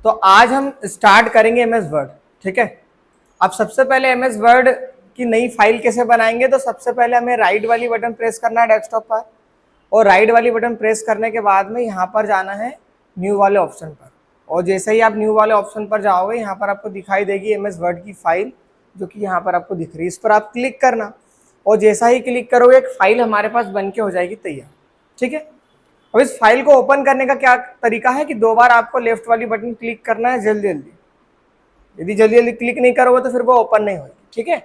तो आज हम स्टार्ट करेंगे एमएस वर्ड। ठीक है, अब सबसे पहले एमएस वर्ड की नई फाइल कैसे बनाएंगे, तो सबसे पहले हमें राइट वाली बटन प्रेस करना है डेस्कटॉप पर, और राइट वाली बटन प्रेस करने के बाद में यहाँ पर जाना है न्यू वाले ऑप्शन पर, और जैसे ही आप न्यू वाले ऑप्शन पर जाओगे यहाँ पर आपको दिखाई देगी एमएस वर्ड की फाइल, जो कि यहाँ पर आपको दिख रही है। इस पर आप क्लिक करना, और जैसा ही क्लिक करोगे एक फाइल हमारे पास बन के हो जाएगी तैयार। ठीक है, अब इस फाइल को ओपन करने का क्या तरीका है कि 2 बार आपको लेफ्ट वाली बटन क्लिक करना है जल्दी जल्दी। यदि जल्दी जल्दी क्लिक नहीं करोगे तो फिर वो ओपन नहीं होगी। ठीक है,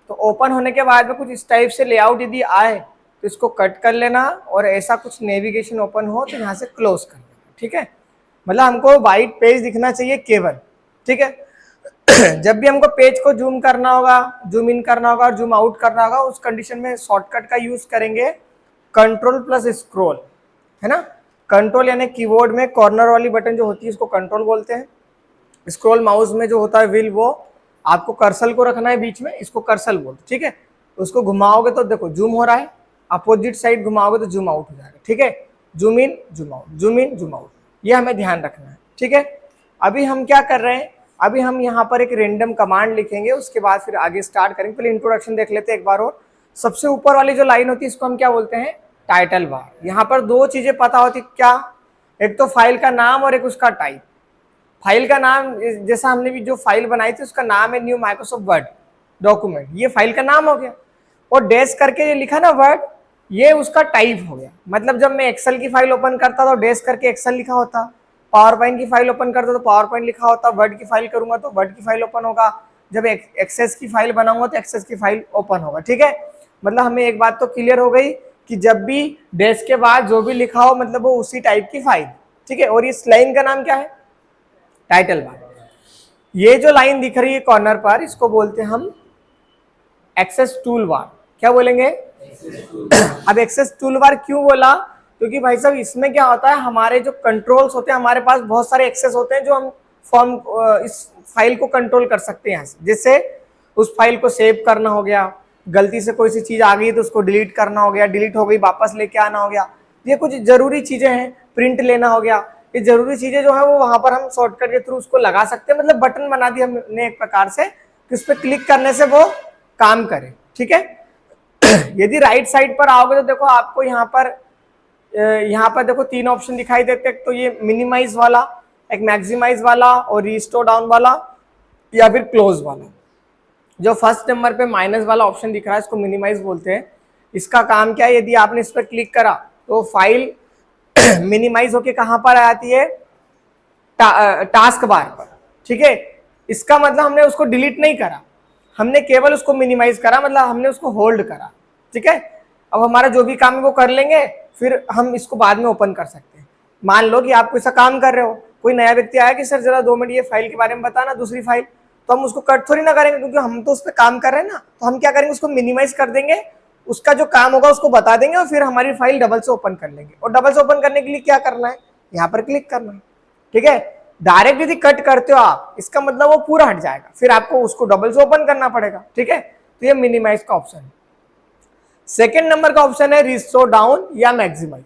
तो ओपन होने के बाद में कुछ इस टाइप से लेआउट यदि आए तो इसको कट कर लेना, और ऐसा कुछ नेविगेशन ओपन हो तो यहाँ से क्लोज कर लेना। ठीक है, मतलब हमको वाइट पेज दिखना चाहिए केवल। ठीक है, जब भी हमको पेज को जूम करना होगा, जूम इन करना होगा और जूम आउट करना होगा, उस कंडीशन में शॉर्टकट का यूज करेंगे कंट्रोल प्लस स्क्रॉल, है ना। कंट्रोल यानी कीबोर्ड में कॉर्नर वाली बटन जो होती है उसको कंट्रोल बोलते हैं। स्क्रॉल माउस में जो होता है व्हील, वो आपको कर्सर को रखना है बीच में, इसको कर्सर बोलते हैं। ठीक है, उसको घुमाओगे तो देखो जूम हो रहा है, अपोजिट साइड घुमाओगे तो जूम आउट हो जाएगा। ठीक है, zoom in zoom out, zoom in zoom out, ये हमें ध्यान रखना है। ठीक है, अभी हम क्या कर रहे हैं, अभी हम यहाँ पर एक रेंडम कमांड लिखेंगे, उसके बाद फिर आगे स्टार्ट करेंगे। पहले इंट्रोडक्शन देख लेते हैं एक बार और। सबसे ऊपर वाली जो लाइन होती है इसको हम क्या बोलते हैं, टाइटल बार। यहाँ पर 2 चीजें पता होती, क्या, एक तो फाइल का नाम और एक उसका टाइप। फाइल का नाम, जैसा हमने भी जो फाइल बनाई थी उसका नाम है न्यू माइक्रोसॉफ्ट वर्ड डॉक्यूमेंट, ये फाइल का नाम हो गया। और डैश करके ये लिखा ना वर्ड, ये उसका टाइप हो गया। मतलब जब मैं एक्सेल की फाइल ओपन करता तो डैश करके एक्सेल लिखा होता, पावर पॉइंट की फाइल ओपन करता तो पावर पॉइंट लिखा होता, वर्ड की फाइल करूंगा तो वर्ड की फाइल ओपन होगा, जब एक्सेस की फाइल बनाऊंगा तो एक्सेस की फाइल ओपन होगा। ठीक है, मतलब हमें एक बात तो क्लियर हो गई कि जब भी डैश के बाद जो भी लिखा हो मतलब वो उसी टाइप की फाइल। ठीक है, और इस लाइन का नाम क्या है, टाइटल बार। ये जो लाइन दिख रही है कॉर्नर पर, इसको बोलते हैं हम एक्सेस टूल बार। क्या बोलेंगे, अब एक्सेस टूल बार क्यों बोला, क्योंकि भाई साहब इसमें क्या होता है, हमारे जो कंट्रोल्स होते हैं, हमारे पास बहुत सारे एक्सेस होते हैं जो हम फॉर्म इस फाइल को कंट्रोल कर सकते हैं यहाँ से। जैसे उस फाइल को सेव करना हो गया, गलती से कोई सी चीज आ गई तो उसको डिलीट करना हो गया, डिलीट हो गई वापस लेके आना हो गया, ये कुछ जरूरी चीजें हैं, प्रिंट लेना हो गया, ये जरूरी चीजें जो है वो वहां पर हम शॉर्टकट के थ्रू उसको लगा सकते हैं। मतलब बटन बना दिया हमने एक प्रकार से कि उस पर क्लिक करने से वो काम करे। ठीक है, यदि राइट साइड पर आओगे तो देखो आपको यहाँ पर देखो 3 ऑप्शन दिखाई देते हैं। तो ये मिनिमाइज वाला, एक मैक्सिमाइज वाला और रिस्टोर डाउन वाला, या फिर क्लोज वाला। जो फर्स्ट नंबर पे माइनस वाला ऑप्शन दिख रहा है इसको मिनिमाइज बोलते हैं। इसका काम क्या है, यदि आपने इस पर क्लिक करा तो फाइल मिनिमाइज होके कहां पर आती है, टास्क बार पर। ठीक है, इसका मतलब हमने उसको डिलीट नहीं करा, हमने केवल उसको मिनिमाइज करा, मतलब हमने उसको होल्ड करा। ठीक है, अब हमारा जो भी काम है वो कर लेंगे, फिर हम इसको बाद में ओपन कर सकते हैं। मान लो कि आप कोई सा काम कर रहे हो, कोई नया व्यक्ति आया कि सर जरा 2 मिनट ये फाइल के बारे में बताना, दूसरी फाइल, तो हम उसको कट थोड़ी ना करेंगे क्योंकि हम तो उस पर काम कर रहे हैं ना। तो हम क्या करेंगे, उसको मिनिमाइज कर देंगे, उसका जो काम होगा उसको बता देंगे, और फिर हमारी फाइल डबल से ओपन कर लेंगे। और डबल से ओपन करने के लिए क्या करना है, यहाँ पर क्लिक करना है। ठीक है, डायरेक्ट यदि कट करते हो आप, इसका मतलब वो पूरा हट जाएगा, फिर आपको उसको डबल से ओपन करना पड़ेगा। ठीक है, तो ये मिनिमाइज का ऑप्शन है। सेकेंड नंबर का ऑप्शन है रिस्टोर डाउन या मैक्सिमाइज।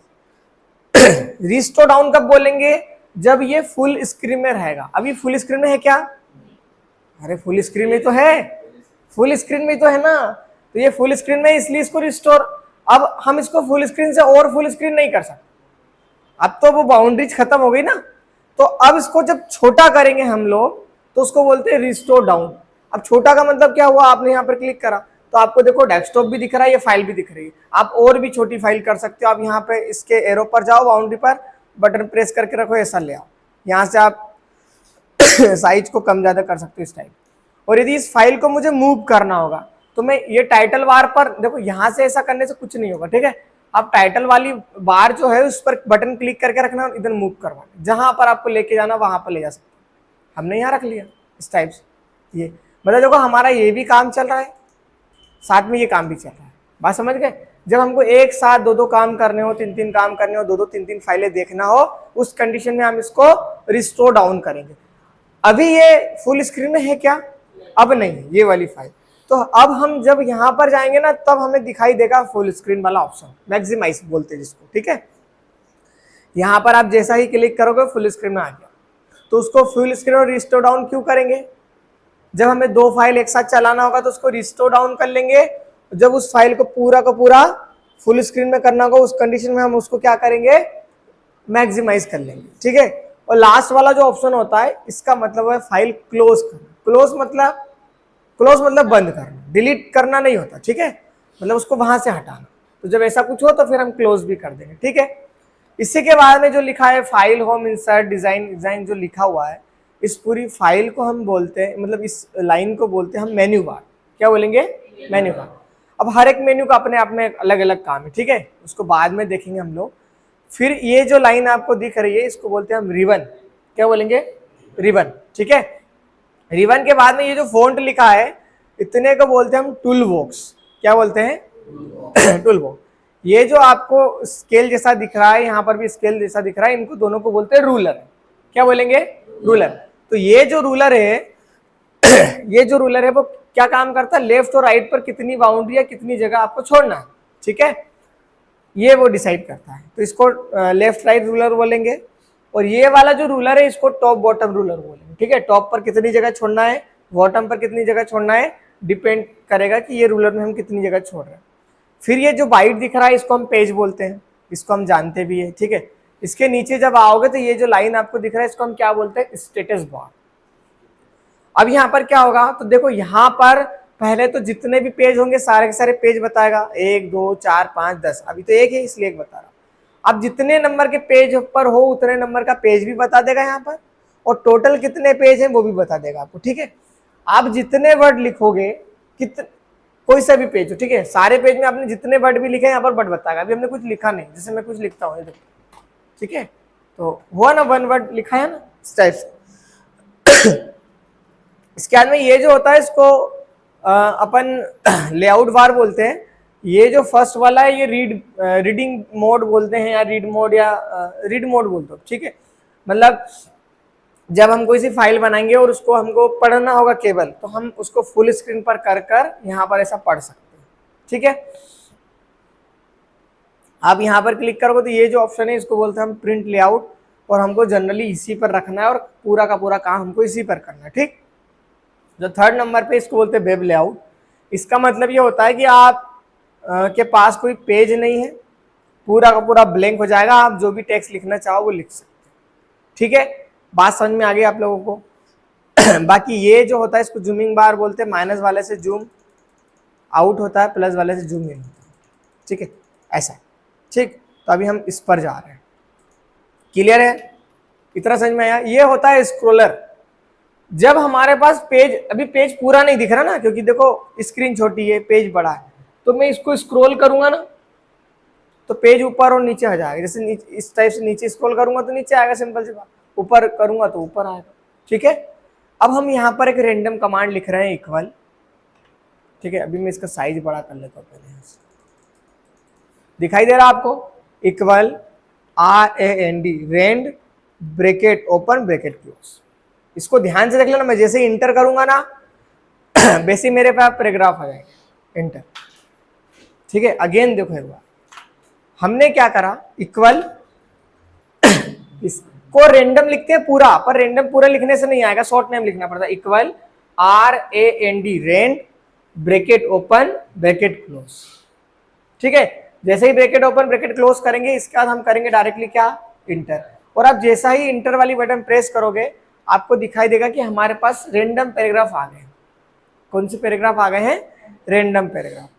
रिस्टोर डाउन कब बोलेंगे, जब ये फुल स्क्रीन में रहेगा। अभी फुल स्क्रीन में है क्या, अरे फुल स्क्रीन में तो है, फुल स्क्रीन में तो है ना, तो ये फुल स्क्रीन में इसलिए इसको रिस्टोर। अब हम इसको फुल स्क्रीन से और फुल स्क्रीन नहीं कर सकते, अब तो वो बाउंड्रीज खत्म हो गई ना। तो अब इसको जब छोटा करेंगे हम लोग तो उसको बोलते हैं रिस्टोर डाउन। अब छोटा का मतलब क्या हुआ, आपने यहाँ पर क्लिक करा तो आपको देखो डेस्कटॉप भी दिख रहा है, ये फाइल भी दिख रही है। आप और भी छोटी फाइल कर सकते हो। आप यहाँ पे इसके एरो पर जाओ, बाउंड्री पर बटन प्रेस करके रखो, ऐसा ले आओ, यहाँ से आप साइज को कम ज्यादा कर सकते हो इस टाइप। और यदि इस फाइल को मुझे मूव करना होगा तो मैं ये टाइटल बार पर देखो, यहाँ से ऐसा करने से कुछ नहीं होगा। ठीक है, आप टाइटल वाली बार जो है उस पर बटन क्लिक करके रखना, इधर मूव करवाना, जहां पर आपको लेके जाना वहां पर ले जा सकते। हमने यहाँ रख लिया इस टाइप से। ये मतलब देखो हमारा ये भी काम चल रहा है, साथ में ये काम भी चल रहा है। बात समझ गए, जब हमको एक साथ 2-2 काम करने हो, 3-3 काम करने हो, 2-2 3-3 फाइलें देखना हो, उस कंडीशन में हम इसको रिस्टोर डाउन करेंगे। अभी ये फुल स्क्रीन में है क्या, अब नहीं है ये वाली फाइल। तो अब हम जब यहाँ पर जाएंगे ना तब हमें दिखाई देगा फुल स्क्रीन वाला ऑप्शन, मैक्सिमाइज बोलते हैं जिसको। ठीक है, यहाँ पर आप जैसा ही क्लिक करोगे फुल स्क्रीन में आ गया। तो उसको फुल स्क्रीन और रिस्टोर डाउन क्यों करेंगे? जब हमें दो फाइल एक साथ चलाना होगा तो उसको रिस्टोर डाउन कर लेंगे, जब उस फाइल को पूरा का पूरा फुल स्क्रीन में करना होगा उस कंडीशन में हम उसको क्या करेंगे, मैक्सिमाइज कर लेंगे। ठीक है, और लास्ट वाला जो ऑप्शन होता है इसका मतलब है फाइल क्लोज करना। क्लोज मतलब बंद करना, डिलीट करना नहीं होता। ठीक है, मतलब उसको वहां से हटाना। तो जब ऐसा कुछ हो तो फिर हम क्लोज भी कर देंगे। ठीक है, इसी के बाद में जो लिखा है फाइल होम इंसर्ट डिजाइन जो लिखा हुआ है, इस पूरी फाइल को हम बोलते हैं, मतलब इस लाइन को बोलते हैं हम मेन्यू बार। क्या बोलेंगे? Menu bar. अब हर एक मेन्यू का अपने आप में अलग अलग काम है। ठीक है, उसको बाद में देखेंगे हम लोग। फिर ये जो लाइन आपको दिख रही है इसको बोलते हैं हम रिबन। क्या बोलेंगे? रिबन। ठीक है, रिबन के बाद में ये जो फॉन्ट लिखा है इतने को बोलते हैं हम टूल बॉक्स। क्या बोलते हैं? Tool box. ये जो आपको स्केल जैसा दिख रहा है, यहाँ पर भी स्केल जैसा दिख रहा है, इनको दोनों को बोलते हैं रूलर। क्या बोलेंगे? रूलर। तो ये जो रूलर है ये जो रूलर है वो क्या काम करता है? लेफ्ट और राइट पर कितनी बाउंड्री या कितनी जगह आपको छोड़ना है। ठीक है, ये वो डिसाइड करता है। तो इसको लेफ्ट राइट रूलर बोलेंगे। और ये वाला जो रूलर है इसको टॉप बॉटम रूलर बोलेंगे। ठीक है, टॉप पर कितनी जगह छोड़ना है, बॉटम पर कितनी जगह छोड़ना है, डिपेंड करेगा कि ये रूलर में हम कितनी जगह छोड़ रहे हैं। फिर ये जो वाइट दिख रहा है इसको हम पेज बोलते हैं, इसको हम जानते भी है। ठीक है, इसके नीचे जब आओगे तो ये जो लाइन आपको दिख रहा है इसको हम क्या बोलते हैं? Status bar. अब यहाँ पर क्या होगा तो देखो, यहाँ पर पहले तो जितने भी पेज होंगे सारे के सारे पेज बताएगा, 1 2 4 5 10। अभी तो एक है इसलिए एक बता रहा। अब जितने नंबर के पेज पर हो उतने नंबर का पेज भी बता देगा यहाँ पर, और टोटल कितने पेज हैं वो भी बता देगा आपको। ठीक है, आप जितने वर्ड लिखोगे, कोई सा भी पेज हो, ठीक है, सारे पेज में आपने जितने वर्ड भी लिखे यहाँ पर वर्ड बताएगा। अभी हमने कुछ लिखा नहीं, जैसे मैं कुछ लिखता हूँ, ठीक है, तो हुआ ना, 1 वर्ड लिखा है ना, इस टाइप से। इसके बाद में ये जो होता है इसको अपन लेआउट बार बोलते हैं। ये जो फर्स्ट वाला है ये रीडिंग मोड बोलते हैं, या रीड मोड, या रीड मोड बोलते हो। ठीक है, मतलब जब हम कोई सी फाइल बनाएंगे और उसको हमको पढ़ना होगा केवल, तो हम उसको फुल स्क्रीन पर कर यहाँ पर ऐसा पढ़ सकते हैं। ठीक है, आप यहाँ पर क्लिक करोगे तो ये जो ऑप्शन है इसको बोलते हैं हम प्रिंट लेआउट, और हमको जनरली इसी पर रखना है और पूरा का पूरा काम हमको इसी पर करना है। ठीक, जो थर्ड नंबर पे इसको बोलते हैं वेब लेआउट। इसका मतलब ये होता है कि आप के पास कोई पेज नहीं है, पूरा का पूरा ब्लैंक हो जाएगा, आप जो भी टेक्स्ट लिखना चाहो वो लिख सकते हैं। ठीक है, बात समझ में आ गई आप लोगों को? बाकी ये जो होता है इसको जूमिंग बार बोलते हैं, माइनस वाले से जूम आउट होता है, प्लस वाले से जूम इन होता है। ठीक है, ऐसा। ठीक, तो अभी हम इस पर जा रहे हैं। क्लियर है? इतना समझ में आया? ये होता है स्क्रोलर। जब हमारे पास पेज, अभी पेज पूरा नहीं दिख रहा ना, क्योंकि देखो स्क्रीन छोटी है, पेज बड़ा है, तो मैं इसको स्क्रॉल करूंगा ना तो पेज ऊपर और नीचे आ जाएगा। जैसे इस टाइप से नीचे स्क्रॉल करूंगा तो नीचे आएगा, सिंपल सी बात। ऊपर करूंगा तो ऊपर आएगा। ठीक है, अब हम यहाँ पर एक रैंडम कमांड लिख रहे हैं, इक्वल। ठीक है, अभी मैं इसका साइज बड़ा कर लेता हूँ पहले। दिखाई दे रहा आपको? Equal RAND, RAND bracket open bracket close. इसको ध्यान से देख लेना, मैं जैसे इंटर करूंगा ना वैसे मेरे पास पैराग्राफ आ जाएगा, इंटर। ठीक है, अगेन देखो एक बार हमने क्या करा, इक्वल इसको रेंडम लिखते हैं पूरा, पर रेंडम पूरा लिखने से नहीं आएगा, शॉर्ट नेम लिखना पड़ता है। Equal RAND, RAND bracket open bracket close. ठीक है, जैसे ही ब्रैकेट ओपन ब्रैकेट क्लोज करेंगे इसके बाद हम करेंगे डायरेक्टली क्या, इंटर। और आप जैसा ही इंटर वाली बटन प्रेस करोगे आपको दिखाई देगा कि हमारे पास रेंडम पैराग्राफ आ गए। कौन से पैराग्राफ आ गए हैं? Random paragraph.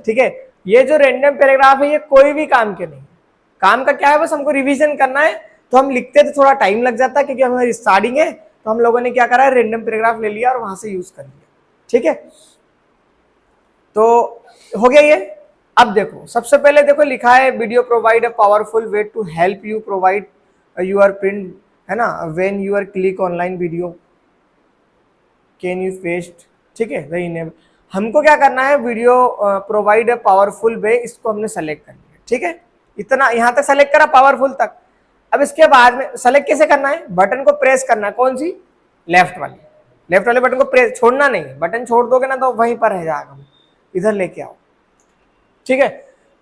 ठीक है, ये जो रेंडम पैराग्राफ है ये कोई भी काम के नहीं, काम का क्या है, बस हमको रिवीजन करना है। तो हम लिखते तो थोड़ा टाइम लग जाता है क्योंकि हमारी स्टार्टिंग है, तो हम लोगों ने क्या करा है, रेंडम पैराग्राफ ले लिया और वहां से यूज कर लिया। ठीक है, तो हो गया ये। अब देखो, सबसे पहले देखो लिखा है video provide a powerful way to help you provide your print, है ना, when your click online video can you paste. ठीक है, वही नेम। हमको क्या करना है, video provide a powerful way, इसको हमने सेलेक्ट कर लिया। ठीक है, इतना यहाँ तक सेलेक्ट करा, पावरफुल तक। अब इसके बाद में सेलेक्ट कैसे करना है, बटन को प्रेस करना है, कौन सी, लेफ्ट वाले बटन को प्रेस, छोड़ना नहीं, बटन छोड़ दोगे ना तो वहीं पर रह जाएगा, इधर लेके आओ। ठीक है,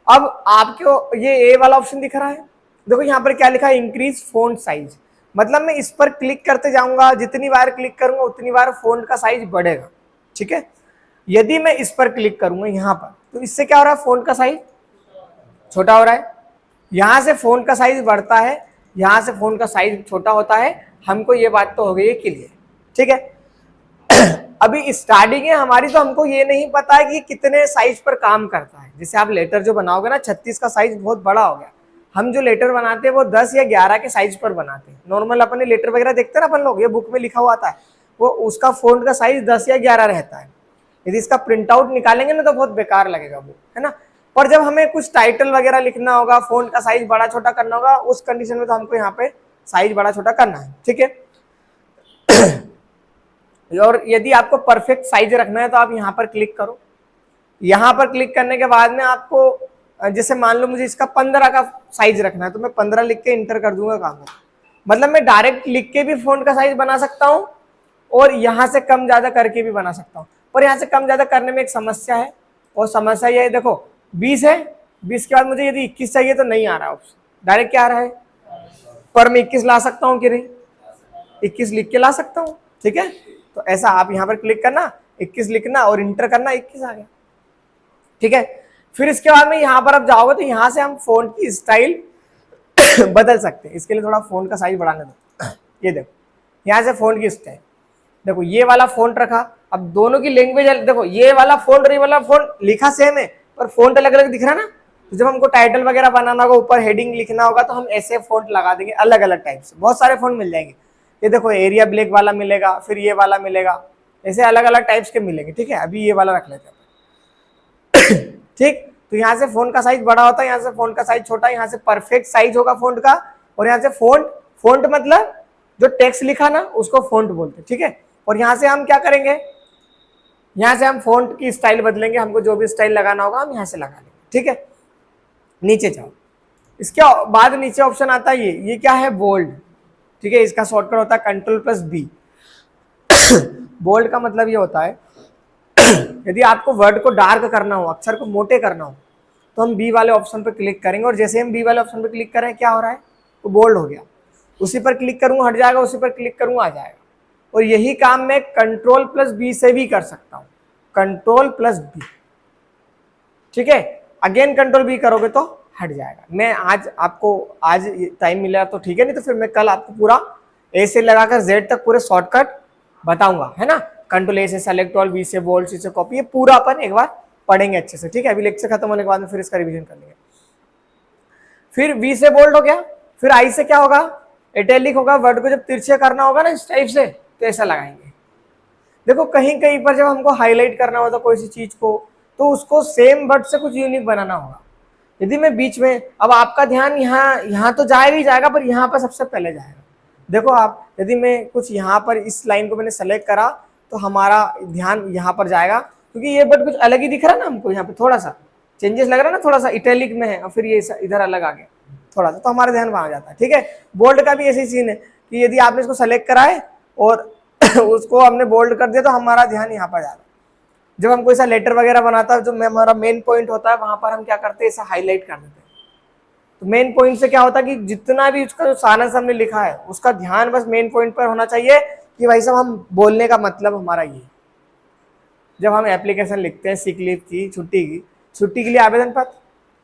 अब आपको ये ए वाला ऑप्शन दिख रहा है, देखो यहाँ पर क्या लिखा है, इंक्रीज फोंट साइज, मतलब मैं इस पर क्लिक करते जाऊंगा, जितनी बार क्लिक करूंगा उतनी बार फ़ॉन्ट का साइज बढ़ेगा, ठीक है। यदि मैं इस पर क्लिक करूंगा यहाँ पर, तो इससे क्या हो रहा है, फ़ॉन्ट का साइज छोटा हो रहा है। यहाँ से फ़ॉन्ट का साइज बढ़ता है, यहाँ से फ़ॉन्ट का साइज छोटा होता है। हमको ये बात तो हो गई है क्लियर, ठीक है। अभी स्टार्टिंग है हमारी, तो हमको ये नहीं पता है कि कितने साइज पर काम करता है। जैसे आप लेटर जो बनाओगे ना, 36 का साइज बहुत बड़ा हो गया, हम जो लेटर बनाते हैं वो 10 या 11 के साइज पर बनाते हैं। नॉर्मल अपने लेटर वगैरह देखते हैं ना अपन लोग, ये बुक में लिखा हुआ आता है, वो उसका फ़ॉन्ट का साइज 10 या 11 रहता है। यदि इसका प्रिंट आउट निकालेंगे ना तो बहुत बेकार लगेगा वो, है ना। पर जब हमें कुछ टाइटल वगैरह लिखना होगा, फ़ॉन्ट का साइज बड़ा छोटा करना होगा, उस कंडीशन में तो हमको यहाँ पे साइज बड़ा छोटा करना है, ठीक है। और यदि आपको परफेक्ट साइज रखना है तो आप यहाँ पर क्लिक करो। यहाँ पर क्लिक करने के बाद में आपको, जैसे मान लो मुझे इसका 15 का साइज रखना है, तो मैं 15 लिख के इंटर कर दूंगा, काम है। मतलब मैं डायरेक्ट लिख के भी फ़ॉन्ट का साइज बना सकता हूँ और यहाँ से कम ज़्यादा करके भी बना सकता हूँ। पर यहाँ से कम ज़्यादा करने में एक समस्या है, और समस्या ये है, देखो 20 है, 20 के बाद मुझे यदि 21 चाहिए तो नहीं आ रहा ऑप्शन, डायरेक्ट क्या आ रहा है, पर मैं 21 ला सकता हूँ कि नहीं, 21 लिख के ला सकता हूँ, ठीक है। तो ऐसा आप यहाँ पर क्लिक करना, 21 लिखना और इंटर करना, 21 आ गया, ठीक है। फिर इसके बाद में यहाँ पर आप जाओगे तो यहाँ से हम फ़ॉन्ट की स्टाइल बदल सकते हैं। इसके लिए थोड़ा फ़ॉन्ट का साइज बढ़ाने दो। ये देखो यहाँ से फ़ॉन्ट की स्टाइल, देखो ये वाला फ़ॉन्ट रखा। अब दोनों की लैंग्वेज, देखो ये वाला फ़ॉन्ट और ये वाला फ़ॉन्ट लिखा सेम है, पर फ़ॉन्ट अलग अलग दिख रहा है ना। तो जब हमको टाइटल वगैरह बनाना होगा, ऊपर हेडिंग लिखना होगा, तो हम ऐसे फ़ॉन्ट लगा देंगे अलग अलग टाइप से। बहुत सारे फ़ॉन्ट मिल जाएंगे, ये देखो एरिया ब्लैक वाला मिलेगा, फिर ये वाला मिलेगा, ऐसे अलग अलग टाइप्स के मिलेंगे, ठीक है। अभी ये वाला रख लेते हैं, ठीक। तो यहाँ से फ़ॉन्ट का साइज बड़ा होता है, यहाँ से फ़ॉन्ट का साइज छोटा, यहाँ से परफेक्ट साइज होगा फ़ॉन्ट का, और यहाँ से फ़ॉन्ट मतलब जो टेक्स्ट लिखा ना उसको फ़ॉन्ट बोलते हैं, ठीक है। और यहाँ से हम क्या करेंगे, यहाँ से हम फ़ॉन्ट की स्टाइल बदलेंगे, हमको जो भी स्टाइल लगाना होगा हम यहाँ से लगा लेंगे, ठीक है। नीचे जाओ, इसके बाद नीचे ऑप्शन आता है ये क्या है, बोल्ड, ठीक है। इसका शॉर्टकट होता है Ctrl+B। बोल्ड का मतलब ये होता है, यदि आपको वर्ड को डार्क करना हो, अक्षर को मोटे करना हो, तो हम बी वाले ऑप्शन पर क्लिक करेंगे, और जैसे हम बी वाले ऑप्शन पर क्लिक करें क्या हो रहा है, तो बोल्ड हो गया। उसी पर क्लिक करूंगा हट जाएगा, उसी पर क्लिक करूंगा आ जाएगा। और यही काम मैं Ctrl+B से भी कर सकता हूँ, Ctrl+B, ठीक है। अगेन Ctrl+B करोगे तो हट जाएगा। मैं आज टाइम मिला तो ठीक है, नहीं तो फिर मैं कल आपको पूरा ए से लगाकर जेड तक पूरे शॉर्टकट बताऊंगा, है ना। Ctrl+A से सेलेक्ट ऑल, बी से बोल्ड, सी से कॉपी, ये पूरा अपन एक बार पढ़ेंगे अच्छे से, ठीक है। अभी लेक्चर खत्म होने के बाद में फिर इसका रिवीजन कर लेंगे। फिर वी से बोल्ड हो गया, फिर आई से क्या होगा, इटैलिक होगा। वर्ड को जब तिरछे करना होगा ना इस टाइप से, तो ऐसा लगाएंगे। देखो कहीं कहीं पर जब हमको हाईलाइट करना होता कोई सी चीज को, तो उसको सेम वर्ड से कुछ यूनिक बनाना होगा। यदि मैं बीच में, अब आपका ध्यान यहाँ तो जाएगा ही जाएगा, पर यहाँ पर सबसे पहले जाएगा। देखो आप, यदि मैं कुछ यहाँ पर इस लाइन को मैंने सेलेक्ट करा, तो हमारा ध्यान यहाँ पर जाएगा, क्योंकि ये वर्ड कुछ अलग ही दिख रहा है ना हमको, यहाँ पे थोड़ा सा चेंजेस लग रहा है ना, थोड़ा सा इटैलिक में है और फिर ये इधर अलग आ गया थोड़ा सा, तो हमारा ध्यान वहां जाता है, ठीक है। बोल्ड का भी ऐसी सीन है कि यदि आपने इसको सेलेक्ट करा है और उसको हमने बोल्ड कर दिया, तो हमारा ध्यान यहाँ पर जा रहा है। जब हम कोई सा लेटर वगैरह बनाता है, जो हमारा मेन पॉइंट होता है, वहां पर हम क्या करते हैं, ऐसा हाईलाइट कर देते हैं। तो मेन पॉइंट से क्या होता है कि जितना भी उसका जो सारा हमने लिखा है, उसका ध्यान बस मेन पॉइंट पर होना चाहिए कि भाई साहब हम बोलने का मतलब हमारा ये। जब हम एप्लीकेशन लिखते हैं सिक लीव की, छुट्टी के लिए आवेदन पत्र,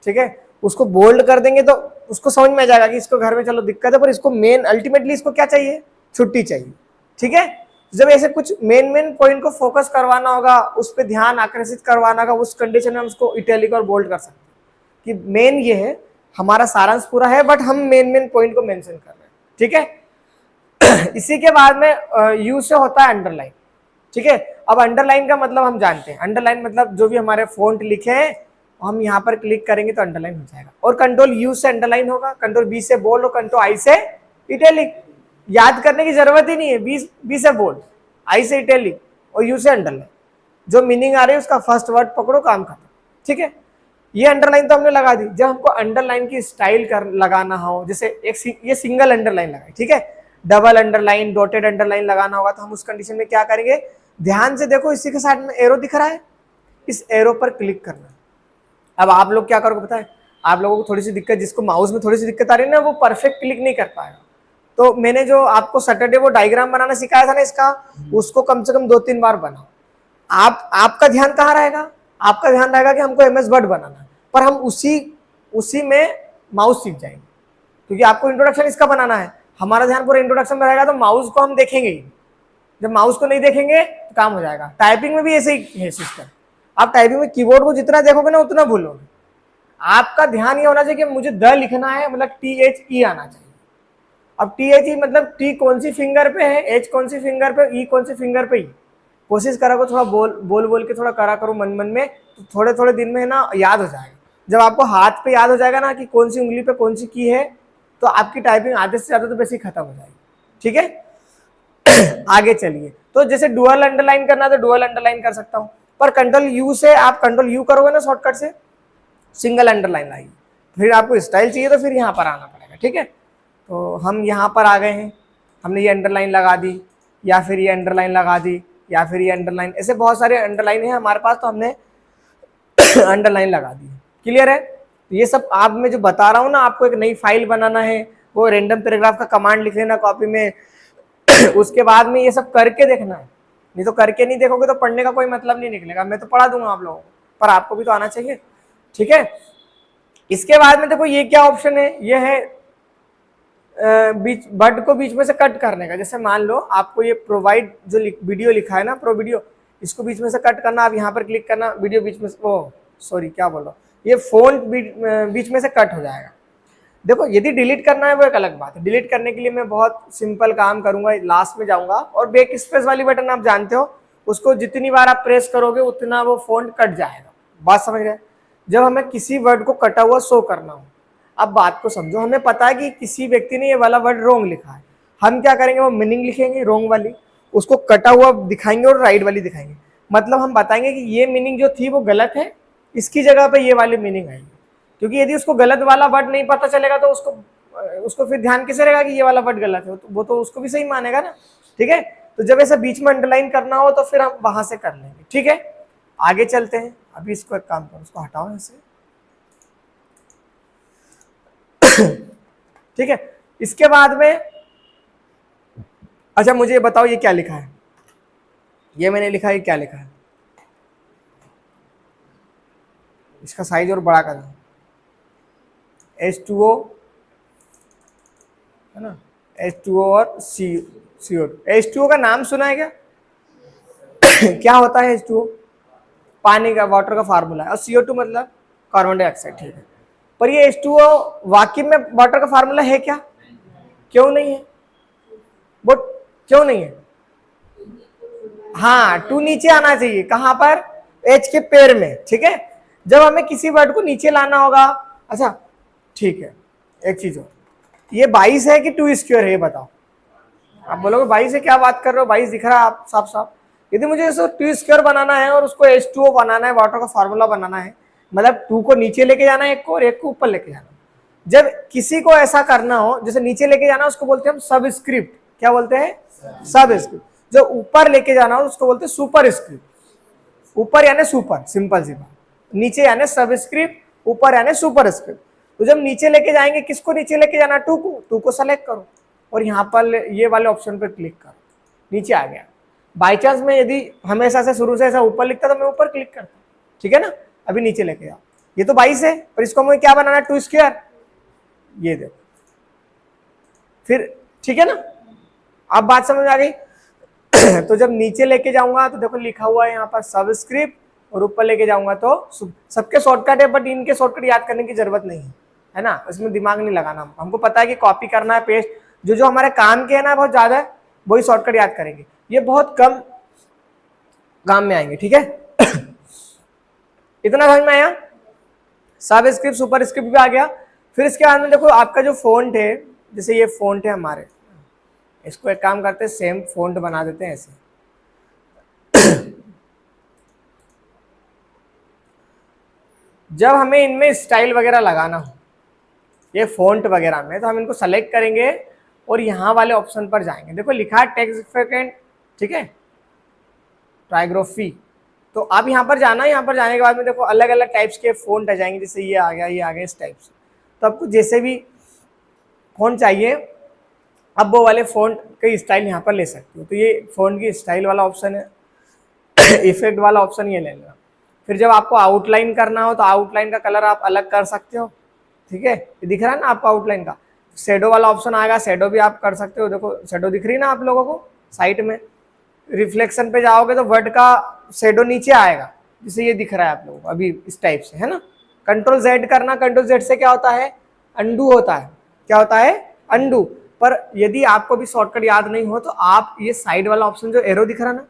ठीक है, उसको बोल्ड कर देंगे तो उसको समझ में आ जाएगा कि इसको घर में चलो दिक्कत है, पर इसको मेन अल्टीमेटली इसको क्या चाहिए, छुट्टी चाहिए, ठीक है। जब ऐसे कुछ मेन पॉइंट को फोकस करवाना होगा, उस पर ध्यान आकर्षित करवाना होगा, उस कंडीशन में हम उसको इटैलिक और बोल्ड कर सकते हैं कि मेन ये है, हमारा सारांश पूरा है, बट हम मेन पॉइंट को मेंशन कर रहे हैं, ठीक है। इसी के बाद में यू से होता है अंडरलाइन, ठीक है। अब अंडरलाइन का मतलब हम जानते हैं, अंडरलाइन मतलब जो भी हमारे फॉन्ट लिखे हैं हम यहाँ पर क्लिक करेंगे तो अंडरलाइन हो जाएगा। और Ctrl+U से अंडरलाइन होगा, Ctrl+B से बोल्ड और Ctrl+I से इटैलिक। याद करने की जरूरत ही नहीं है, बी से बोल्ड, आई से इटैलिक और यू से अंडरलाइन। जो मीनिंग आ रही है उसका फर्स्ट वर्ड पकड़ो, काम खत्म, ठीक है। ये अंडरलाइन तो हमने लगा दी। जब हमको अंडरलाइन की स्टाइल लगाना हो, जैसे ये सिंगल अंडरलाइन लगाए, ठीक है, डबल अंडरलाइन, डॉटेड अंडरलाइन लगाना होगा, तो हम उस कंडीशन में क्या करेंगे, ध्यान से देखो, इसी के साइड में एरो दिख रहा है, इस एरो पर क्लिक करना। अब आप लोग क्या करोगे पता है, आप लोगों को थोड़ी सी दिक्कत, जिसको माउस में थोड़ी सी दिक्कत आ रही है ना, वो परफेक्ट क्लिक नहीं कर पाएगा। तो मैंने जो आपको सैटरडे वो डायग्राम बनाना सिखाया था ना इसका, उसको कम से कम 2-3 बार बनाओ। आपका ध्यान कहाँ रहेगा, आपका ध्यान रहेगा कि हमको एमएस वर्ड बनाना है, पर हम उसी में माउस सीख जाएंगे, क्योंकि आपको इंट्रोडक्शन इसका बनाना है। हमारा ध्यान पूरा इंट्रोडक्शन में रहेगा, तो माउस को हम देखेंगे ही। जब माउस को नहीं देखेंगे तो काम हो जाएगा। टाइपिंग में भी ऐसे ही है सिस्टम। आप टाइपिंग में कीबोर्ड को जितना देखोगे ना उतना भूलोगे। आपका ध्यान ये होना चाहिए कि मुझे द लिखना है, मतलब THE आना चाहिए। अब THE मतलब टी कौन सी फिंगर पे है, एच कौन सी फिंगर पे, ई कौन सी फिंगर पे। कोशिश करा करो थोड़ा बोल के थोड़ा करा करो मन में, तो थोड़े थोड़े दिन में ना याद हो जाएगा। जब आपको हाथ पे याद हो जाएगा ना कि कौन सी उंगली पे कौन सी की है, तो आपकी टाइपिंग आधे से ज्यादा तो वैसे ही खत्म हो जाएगी। ठीक है आगे चलिए। तो जैसे डुअल अंडरलाइन करना तो डुअल अंडरलाइन कर सकता हूं, पर कंट्रोल यू से, आप कंट्रोल यू करोगे ना शॉर्टकट से, सिंगल अंडरलाइन आएगी। फिर आपको स्टाइल चाहिए तो फिर यहाँ पर आना पड़ेगा। ठीक है, तो हम यहाँ पर आ गए हैं, हमने ये अंडरलाइन लगा दी, या फिर ये अंडरलाइन लगा दी, या फिर ये अंडरलाइन, ऐसे बहुत सारे अंडरलाइन है हमारे पास, तो हमने अंडरलाइन लगा दी। क्लियर है? ये सब आप मैं जो बता रहा हूँ ना, आपको एक नई फाइल बनाना है, वो रैंडम पैराग्राफ का कमांड लिख लेना कॉपी में उसके बाद में ये सब करके देखना है, नहीं तो करके नहीं देखोगे तो पढ़ने का कोई मतलब नहीं निकलेगा। मैं तो पढ़ा दूंगा आप लोगों को, पर आपको भी तो आना चाहिए। ठीक है, इसके बाद में देखो ये क्या ऑप्शन है, ये है बीच वर्ड को बीच में से कट करने का। जैसे मान लो आपको ये प्रोवाइड जो वीडियो लिखा है ना, प्रो वीडियो, इसको बीच में से कट करना, आप यहाँ पर क्लिक करना, वीडियो बीच में से, ओ सॉरी क्या बोल रहा हूँ, ये फोन बीच में से कट हो जाएगा। देखो यदि डिलीट करना है वो एक अलग बात है। डिलीट करने के लिए मैं बहुत सिंपल काम करूंगा, लास्ट में जाऊंगा, और बैक स्पेस वाली बटन आप जानते हो, उसको जितनी बार आप प्रेस करोगे उतना वो फॉन्ट कट जाएगा। बात समझ गए? जब हमें किसी वर्ड को कटा हुआ शो करना हो, अब बात को समझो, हमें पता है कि किसी व्यक्ति ने ये वाला वर्ड रोंग लिखा है, हम क्या करेंगे, वो मीनिंग लिखेंगे रोंग वाली, उसको कटा हुआ दिखाएंगे और राइट वाली दिखाएंगे। मतलब हम बताएंगे कि ये मीनिंग जो थी वो गलत है, इसकी जगह पे ये वाली मीनिंग आएगी। क्योंकि यदि उसको गलत वाला वर्ड नहीं पता चलेगा तो उसको फिर ध्यान किसे रहेगा कि ये वाला वर्ड गलत है, तो वो तो उसको भी सही मानेगा ना। ठीक है, तो जब ऐसा बीच में अंडरलाइन करना हो तो फिर हम वहां से कर लेंगे। ठीक है, आगे चलते हैं। अभी इसको एक काम करो, उसको हटाओ ऐसे। ठीक है, इसके बाद में अच्छा मुझे बताओ ये क्या लिखा है, ये मैंने लिखा है, क्या लिखा है, इसका साइज और बड़ा कर दो। H2O है ना, H2O और CO2। H2O का नाम सुना है क्या? क्या होता है H2O? पानी का, वाटर का फार्मूला है। और CO2 मतलब कार्बन डाइऑक्साइड। ठीक है, पर ये H2O वाकई में वाटर का फार्मूला है क्या? क्यों नहीं है? वो क्यों नहीं है? हाँ, 2 नीचे आना चाहिए। कहां पर? H के पैर में। ठीक है, जब हमें किसी वर्ड को नीचे लाना होगा, अच्छा ठीक है, एक चीज हो, ये 22 है कि 2 स्क्वायर है, ये बताओ। आप बोलोगे 22 है, क्या बात कर रहे हो, 22 दिख रहा है आप साफ साफ। यदि मुझे इसको 2 स्क्वायर बनाना है और उसको H2O बनाना है, वाटर का फार्मूला बनाना है, मतलब 2 को नीचे लेके जाना है एक को, और एक को ऊपर लेके जाना। जब किसी को ऐसा करना हो, जैसे नीचे लेके जाना, उसको बोलते हैं हम सबस्क्रिप्ट। क्या बोलते हैं? सबस्क्रिप्ट। जो ऊपर लेके जाना हो उसको बोलते हैं सुपर स्क्रिप्ट। ऊपर यानी सुपर, सिंपल सी बात। नीचे यानी सबस्क्रिप्ट, ऊपर यानी सुपर स्क्रिप्ट। तो जब नीचे लेके जाएंगे, किसको नीचे लेके जाना? 2 को सेलेक्ट करो और यहाँ पर ये वाले ऑप्शन पर क्लिक करो, नीचे आ गया। बाई चांस में यदि हमेशा से शुरू से ऐसा ऊपर लिखता तो मैं ऊपर क्लिक करता। ठीक है ना, अभी नीचे लेके जाओ। ये तो 22 है, पर इसको मुझे क्या बनाना है? 2 स्क्वायर। ये देखो फिर, ठीक है ना, अब बात समझ आ गई। तो जब नीचे लेके जाऊंगा तो देखो लिखा हुआ है यहाँ पर सबस्क्रिप्ट, और ऊपर लेके जाऊंगा तो सबके शॉर्टकट है, बट इनके शॉर्टकट याद करने की जरूरत नहीं है ना, इसमें दिमाग नहीं लगाना। हमको पता है कि कॉपी करना है, पेस्ट, जो हमारे काम के है ना बहुत ज्यादा है, वही शॉर्टकट याद करेंगे, ये बहुत कम काम में आएंगे। ठीक है, इतना समझ में आया? सबस्क्रिप्ट सुपर स्क्रिप्ट भी आ गया। फिर इसके बाद में देखो आपका जो फॉन्ट है, जैसे ये फॉन्ट है हमारे, इसको एक काम करते हैं, सेम फॉन्ट बना देते हैं ऐसे। जब हमें इनमें स्टाइल वगैरह लगाना हो, ये फॉन्ट वगैरह में, तो हम इनको सेलेक्ट करेंगे और यहाँ वाले ऑप्शन पर जाएंगे। देखो लिखा है टेक्स्ट इफेक्ट, ठीक है, टाइग्राफी। तो आप यहाँ पर जाना, यहाँ पर जाने के बाद में देखो अलग अलग टाइप्स के फॉन्ट आ जाएंगे, जैसे ये आ गया, ये आ गया, इस टाइप से। तो आपको जैसे भी फॉन्ट चाहिए अब वो वाले फ़ॉन्ट के स्टाइल यहाँ पर ले सकते हो। तो ये फ़ॉन्ट की स्टाइल वाला ऑप्शन है, इफेक्ट वाला ऑप्शन ये ले लेना। फिर जब आपको आउटलाइन करना हो तो आउटलाइन का कलर आप अलग कर सकते हो, ठीक है। ये दिख रहा है ना आपको आउटलाइन का। शेडो वाला ऑप्शन आएगा, शेडो भी आप कर सकते हो। देखो शेडो दिख रही है ना आप लोगों को साइड में। रिफ्लेक्शन पे जाओगे तो वर्ड का शेडो नीचे आएगा, जिसे ये दिख रहा है आप लोगों को अभी इस टाइप से, है ना। कंट्रोल जेड करना, कंट्रोल जेड से क्या होता है, अंडू होता है। क्या होता है, अंडू। पर यदि आपको भी शॉर्टकट याद नहीं हो तो आप ये साइड वाला ऑप्शन जो एरो दिख रहा है ना,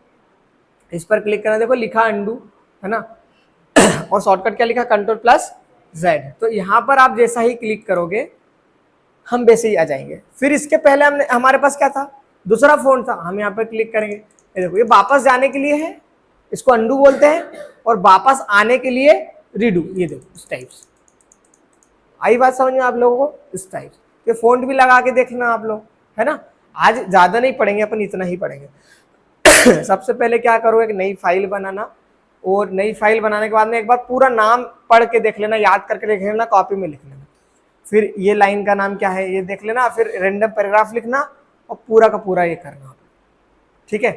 इस पर क्लिक करना। देखो लिखा अंडू, है ना, और शॉर्टकट क्या लिखा, कंट्रोल प्लस जेड। तो यहाँ पर आप जैसा ही क्लिक करोगे हम वैसे ही आ जाएंगे। फिर इसके पहले हमने, हमारे पास क्या था, दूसरा फोन था। हम यहाँ पर क्लिक करेंगे, ये देखो ये वापस जाने के लिए है, इसको अंडू बोलते हैं, और वापस आने के लिए रीडू। ये देखो इस टाइप से। आई बात समझ में आप लोगों को, इस टाइप से। ये फोन भी लगा के देखना आप लोग, है ना। आज ज्यादा नहीं पढ़ेंगे अपन, इतना ही पढ़ेंगे। सबसे पहले क्या करो, एक नई फाइल बनाना, और नई फाइल बनाने के बाद में एक बार पूरा नाम पढ़ के देख लेना, याद करके देख लेना, कॉपी में लिख लेना। फिर ये लाइन का नाम क्या है ये देख लेना, फिर रैंडम पैराग्राफ लिखना और पूरा का पूरा ये करना, ठीक है।